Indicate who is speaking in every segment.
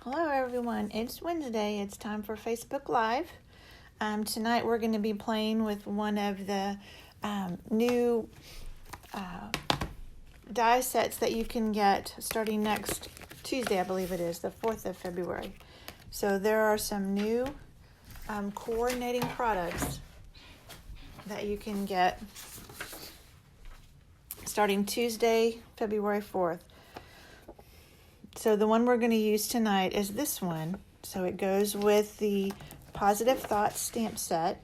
Speaker 1: Hello everyone, it's Wednesday. It's time for Facebook Live. Tonight we're going to be playing with one of the new die sets that you can get starting next Tuesday, I believe it is, the 4th of February. So there are some new coordinating products that you can get starting Tuesday, February 4th. So the one we're going to use tonight is this one. So it goes with the Positive Thoughts stamp set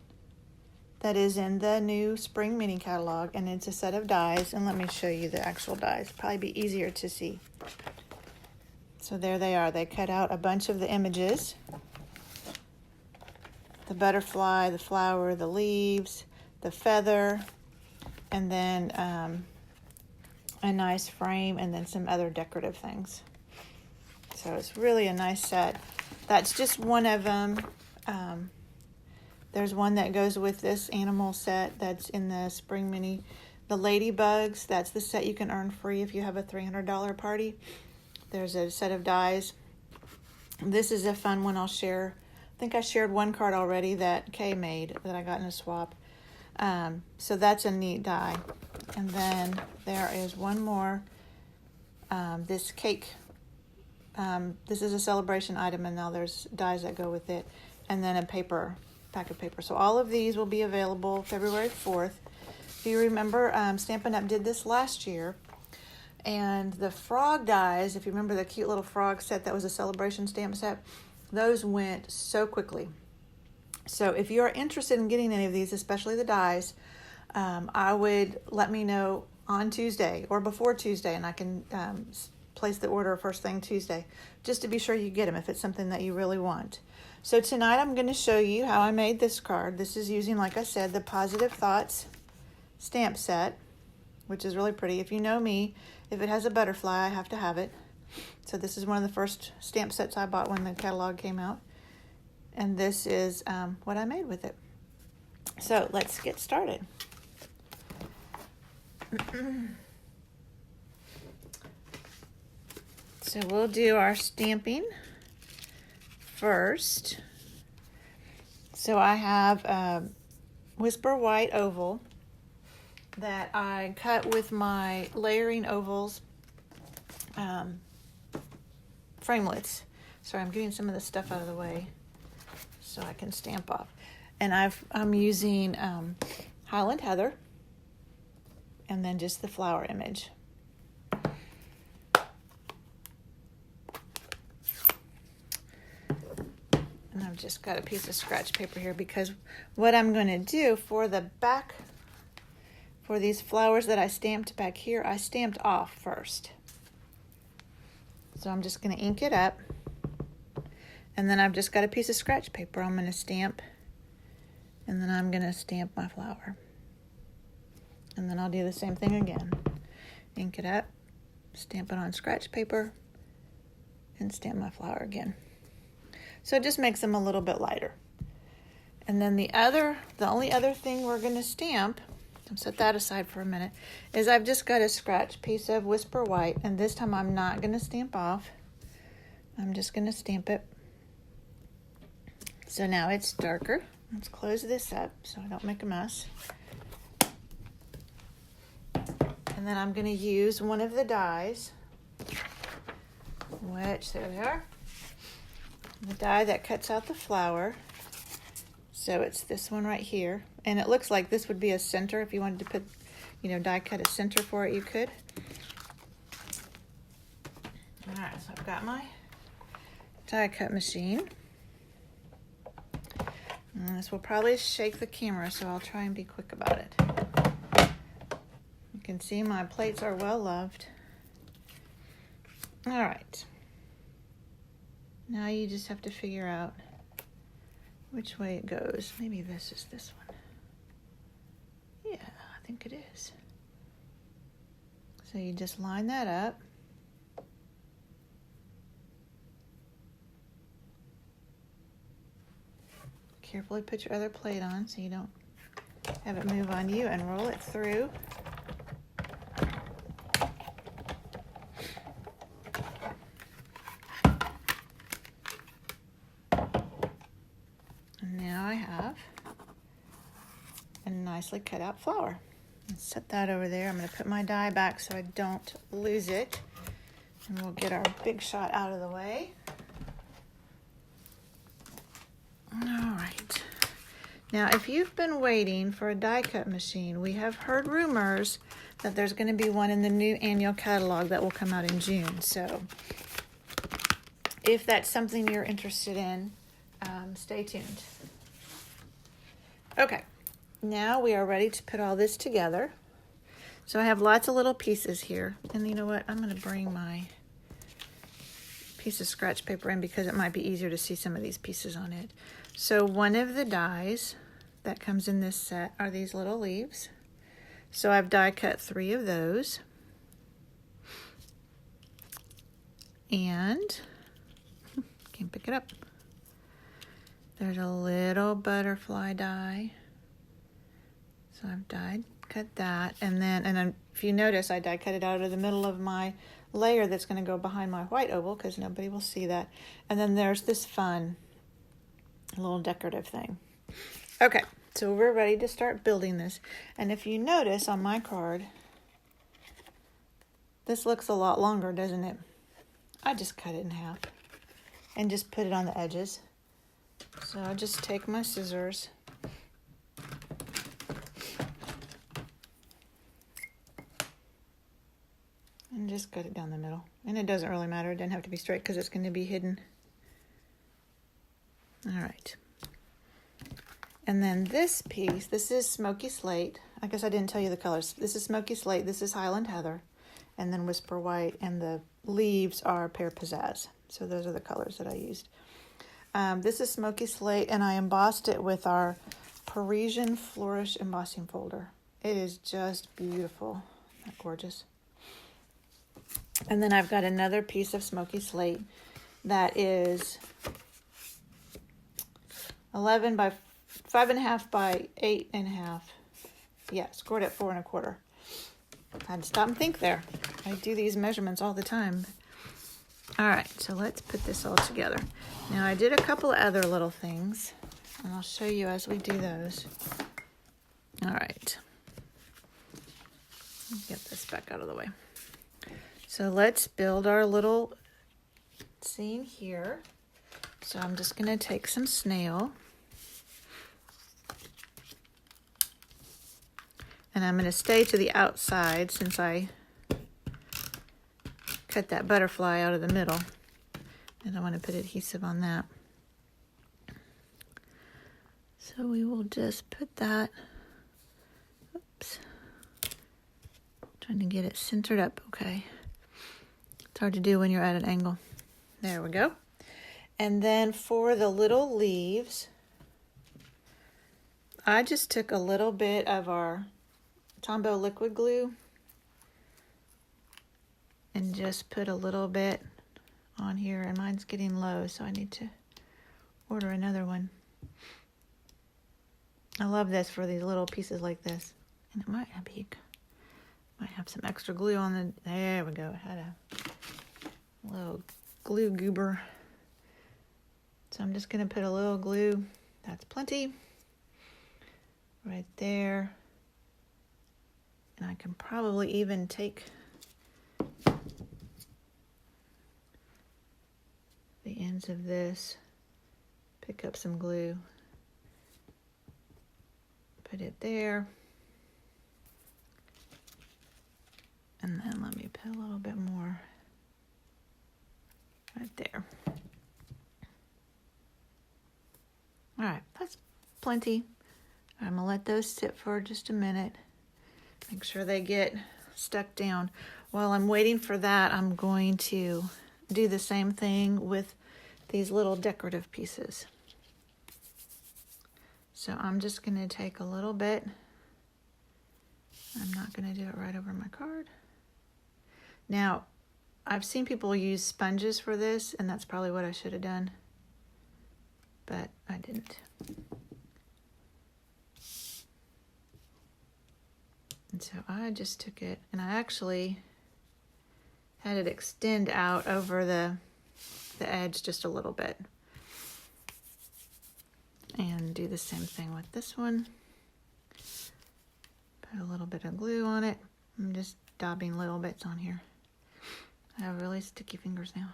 Speaker 1: that is in the new Spring Mini catalog, and it's a set of dies. And let me show you the actual dies. Probably be easier to see. So there they are. They cut out a bunch of the images. The butterfly, the flower, the leaves, the feather, and then a nice frame, and then some other decorative things. So it's really a nice set. That's just one of them. There's one that goes with this animal set that's in the Spring Mini. The Ladybugs, that's the set you can earn free if you have a $300 party. There's a set of dies. This is a fun one I'll share. I think I shared one card already that Kay made that I got in a swap. So that's a neat die. And then there is one more. This cake. This is a celebration item, and now there's dies that go with it, and then a pack of paper. So all of these will be available February 4th. If you remember, Stampin' Up! Did this last year, and the frog dies, if you remember the cute little frog set that was a celebration stamp set, those went so quickly. So if you're interested in getting any of these, especially the dies, I would let me know on Tuesday or before Tuesday, and I can place the order first thing Tuesday, just to be sure you get them if it's something that you really want. So tonight I'm going to show you how I made this card. This is using, like I said, the Positive Thoughts stamp set, which is really pretty. If you know me, if it has a butterfly, I have to have it. So this is one of the first stamp sets I bought when the catalog came out. And this is what I made with it. So let's get started. So we'll do our stamping first. So I have a Whisper White oval that I cut with my layering ovals framelits. Sorry, I'm getting some of the stuff out of the way so I can stamp off. And I'm using Highland Heather and then just the flower image. And I've just got a piece of scratch paper here because what I'm going to do for the back, for these flowers that I stamped back here, I stamped off first. So I'm just going to ink it up. And then I've just got a piece of scratch paper I'm going to stamp. And then I'm going to stamp my flower. And then I'll do the same thing again. Ink it up, stamp it on scratch paper, and stamp my flower again. So it just makes them a little bit lighter. And then the only other thing we're going to stamp, I'll set that aside for a minute, is I've just got a scratch piece of Whisper White, and this time I'm not going to stamp off. I'm just going to stamp it. So now it's darker. Let's close this up so I don't make a mess. And then I'm going to use one of the dies, which, there they are. The die that cuts out the flower. So it's this one right here. And it looks like this would be a center. If you wanted to put, die cut a center for it, you could. All right, so I've got my die cut machine. And this will probably shake the camera, so I'll try and be quick about it. You can see my plates are well loved. All right. Now you just have to figure out which way it goes. Maybe this is this one. Yeah, I think it is. So you just line that up. Carefully put your other plate on so you don't have it move on you, and roll it through. nicely cut out flower. Set that over there. I'm going to put my die back so I don't lose it. And we'll get our big shot out of the way. All right. Now, if you've been waiting for a die cut machine, we have heard rumors that there's going to be one in the new annual catalog that will come out in June. So if that's something you're interested in, stay tuned. Okay, now we are ready to put all this together. So I have lots of little pieces here. And you know what? I'm going to bring my piece of scratch paper in because it might be easier to see some of these pieces on it. So one of the dies that comes in this set are these little leaves. So I've die cut 3 of those. And, can't pick it up. There's a little butterfly die. So I've die cut that. And then if you notice, I die cut it out of the middle of my layer that's going to go behind my white oval because nobody will see that. And then there's this fun little decorative thing. Okay, so we're ready to start building this. And if you notice on my card, this looks a lot longer, doesn't it? I just cut it in half and just put it on the edges. So I just take my scissors and just cut it down the middle. And it doesn't really matter. It doesn't have to be straight because it's going to be hidden. All right. And then this piece, this is Smoky Slate. I guess I didn't tell you the colors. This is Smoky Slate. This is Highland Heather. And then Whisper White. And the leaves are Pear Pizzazz. So those are the colors that I used. This is Smoky Slate. And I embossed it with our Parisian Flourish embossing folder. It is just beautiful. Isn't that gorgeous? And then I've got another piece of Smoky Slate that is 11 by 5.5 by 8.5. Yeah, scored at 4 1/4. I had to stop and think there. I do these measurements all the time. All right, so let's put this all together. Now I did a couple of other little things, and I'll show you as we do those. All right. Get this back out of the way. So let's build our little scene here. So I'm just going to take some snail. And I'm going to stay to the outside since I cut that butterfly out of the middle. And I want to put adhesive on that. So we will just put that. Oops. Trying to get it centered up. Okay. It's hard to do when you're at an angle. There we go. And then for the little leaves, I just took a little bit of our Tombow liquid glue and just put a little bit on here. And mine's getting low, so I need to order another one. I love this for these little pieces like this. And it might have some extra glue on the, there we go. I had a little glue goober. So I'm just going to put a little glue. That's plenty. Right there. And I can probably even take the ends of this, pick up some glue, put it there. And then let me put a little bit more right there. All right, that's plenty. I'm gonna let those sit for just a minute. Make sure they get stuck down. While I'm waiting for that, I'm going to do the same thing with these little decorative pieces. So I'm just gonna take a little bit. I'm not gonna do it right over my card. Now, I've seen people use sponges for this, and that's probably what I should have done, but I didn't. And so I just took it, and I actually had it extend out over the edge just a little bit. And do the same thing with this one. Put a little bit of glue on it. I'm just dabbing little bits on here. I have really sticky fingers now.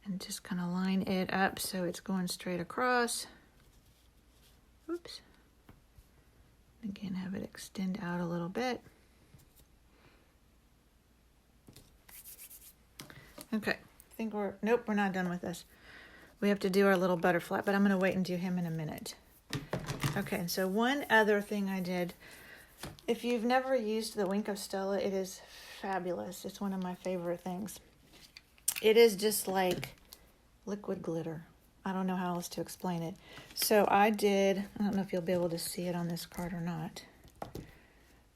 Speaker 1: And just kind of line it up so it's going straight across. Oops. Again, have it extend out a little bit. Okay, I think we're not done with this. We have to do our little butterfly, but I'm going to wait and do him in a minute. Okay, so one other thing I did. If you've never used the Wink of Stella, it is fabulous. It's one of my favorite things. It is just like liquid glitter. I don't know how else to explain it. So I don't know if you'll be able to see it on this card or not.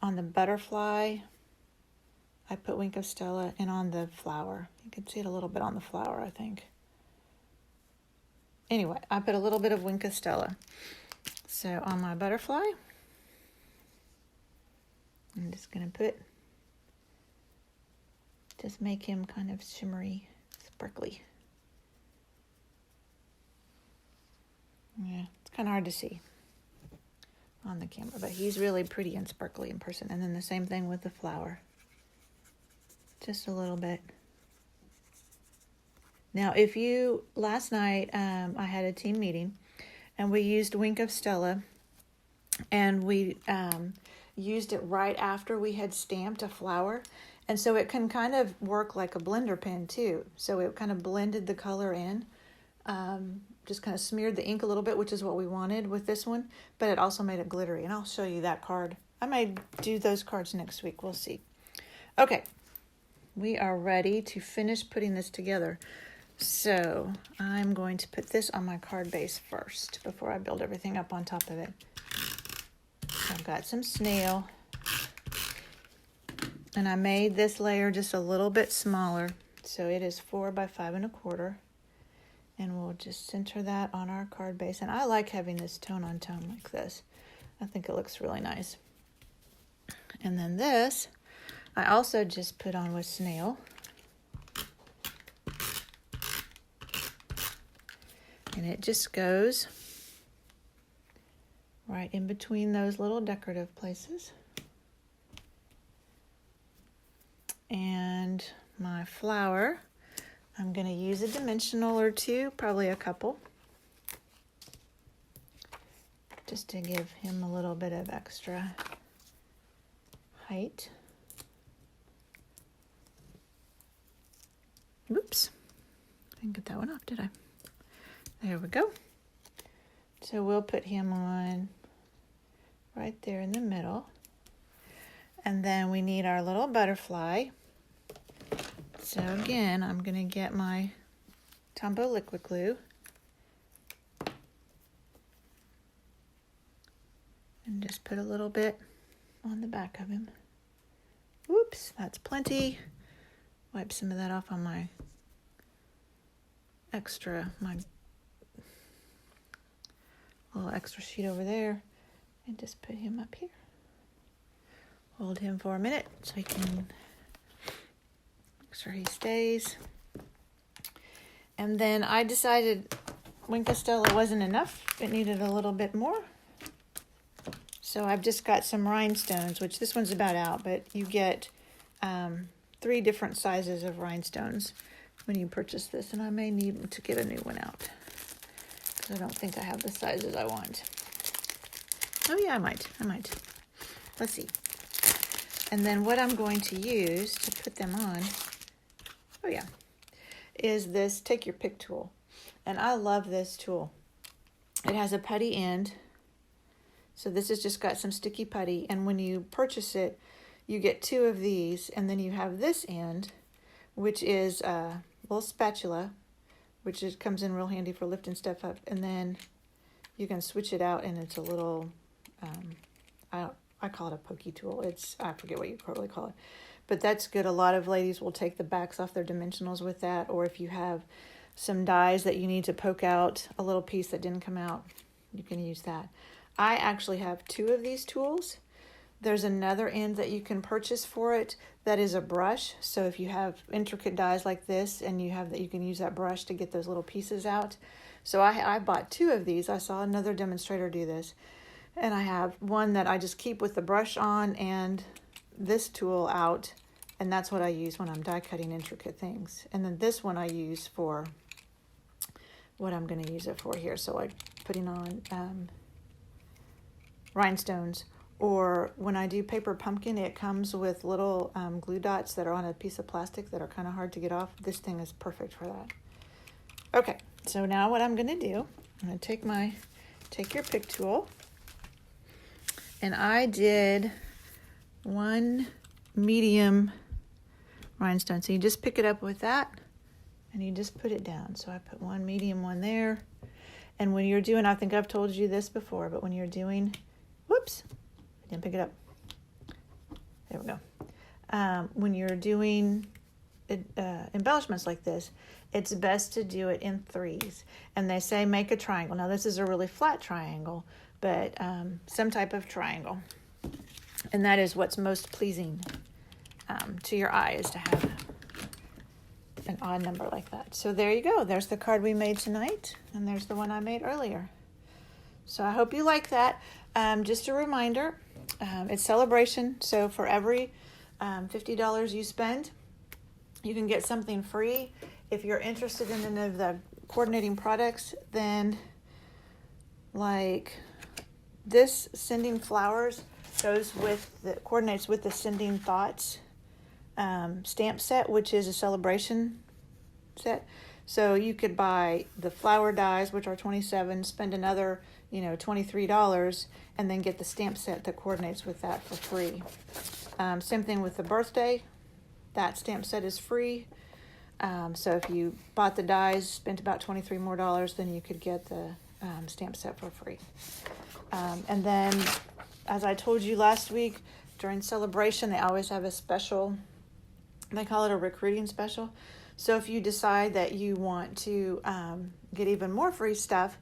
Speaker 1: On the butterfly, I put Wink of Stella, and on the flower. You can see it a little bit on the flower, I think. Anyway, I put a little bit of Wink of Stella. So on my butterfly, I'm just going to just make him kind of shimmery, sparkly. Yeah, it's kind of hard to see on the camera, but he's really pretty and sparkly in person. And then the same thing with the flower. Just a little bit. Now, last night I had a team meeting, and we used Wink of Stella, and we used it right after we had stamped a flower. And so it can kind of work like a blender pen too. So it kind of blended the color in, just kind of smeared the ink a little bit, which is what we wanted with this one, but it also made it glittery. And I'll show you that card. I might do those cards next week. We'll see. Okay, we are ready to finish putting this together. So I'm going to put this on my card base first before I build everything up on top of it. I've got some snail, and I made this layer just a little bit smaller, so it is 4 by 5 1/4, and we'll just center that on our card base. And I like having this tone on tone like this. I think it looks really nice. And then this I also just put on with snail. And it just goes right in between those little decorative places. And my flower, I'm going to use a dimensional or two, probably a couple, just to give him a little bit of extra height. Oops, I didn't get that one off, did I? There we go. So we'll put him on right there in the middle. And then we need our little butterfly. So again, I'm going to get my Tombow liquid glue. And just put a little bit on the back of him. Whoops, that's plenty. Wipe some of that off on my little extra sheet over there, and just put him up here. Hold him for a minute so he can make sure he stays. And then I decided Wink of Stella wasn't enough. It needed a little bit more. So I've just got some rhinestones, which this one's about out, but you get 3 different sizes of rhinestones when you purchase this, and I may need to get a new one out because I don't think I have the sizes I want. Oh yeah, I might. Let's see. And then what I'm going to use to put them on, is this Take Your Pick tool. And I love this tool. It has a putty end. So this has just got some sticky putty, and when you purchase it, you get 2 of these, and then you have this end, which is a little spatula, which comes in real handy for lifting stuff up, and then you can switch it out, and it's a little, I call it a pokey tool. I forget what you probably call it, but that's good. A lot of ladies will take the backs off their dimensionals with that, or if you have some dies that you need to poke out a little piece that didn't come out, you can use that. I actually have 2 of these tools. There's another end that you can purchase for it that is a brush. So if you have intricate dies like this and you have that, you can use that brush to get those little pieces out. So I bought 2 of these. I saw another demonstrator do this. And I have one that I just keep with the brush on and this tool out. And that's what I use when I'm die cutting intricate things. And then this one I use for what I'm going to use it for here. So I'm putting on rhinestones. Or when I do paper pumpkin, it comes with little glue dots that are on a piece of plastic that are kind of hard to get off. This thing is perfect for that. Okay, so now what I'm going to do, I'm going to take your pick tool, and I did 1 medium rhinestone. So you just pick it up with that, and you just put it down. So I put 1 medium one there. And when you're doing, I think I've told you this before, but when you're doing, whoops, I didn't pick it up. There we go. When you're doing embellishments like this, it's best to do it in 3s. And they say make a triangle. Now this is a really flat triangle, but some type of triangle. And that is what's most pleasing to your eye, is to have an odd number like that. So there you go. There's the card we made tonight, and there's the one I made earlier. So I hope you like that. Just a reminder, it's celebration. So for every $50 you spend, you can get something free. If you're interested in any of the coordinating products, then like this Sending Flowers coordinates with the Sending Thoughts stamp set, which is a celebration set. So you could buy the flower dies, which are $27, spend another, $23, and then get the stamp set that coordinates with that for free. Same thing with the birthday. That stamp set is free. So if you bought the dies, spent about $23 more, then you could get the stamp set for free. And then, as I told you last week, during celebration, they always have a special. They call it a recruiting special. So if you decide that you want to get even more free stuff,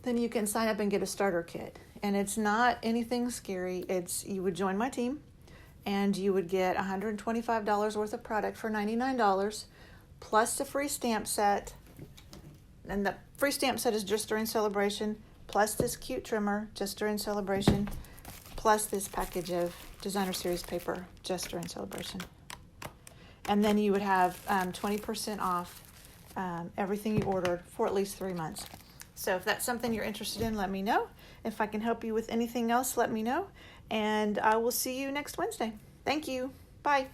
Speaker 1: then you can sign up and get a starter kit. And it's not anything scary. You would join my team, and you would get $125 worth of product for $99, plus the free stamp set. And the free stamp set is just during celebration, plus this cute trimmer just during celebration, plus this package of Designer Series paper just during celebration. And then you would have 20% off everything you ordered for at least 3 months. So if that's something you're interested in, let me know. If I can help you with anything else, let me know. And I will see you next Wednesday. Thank you. Bye.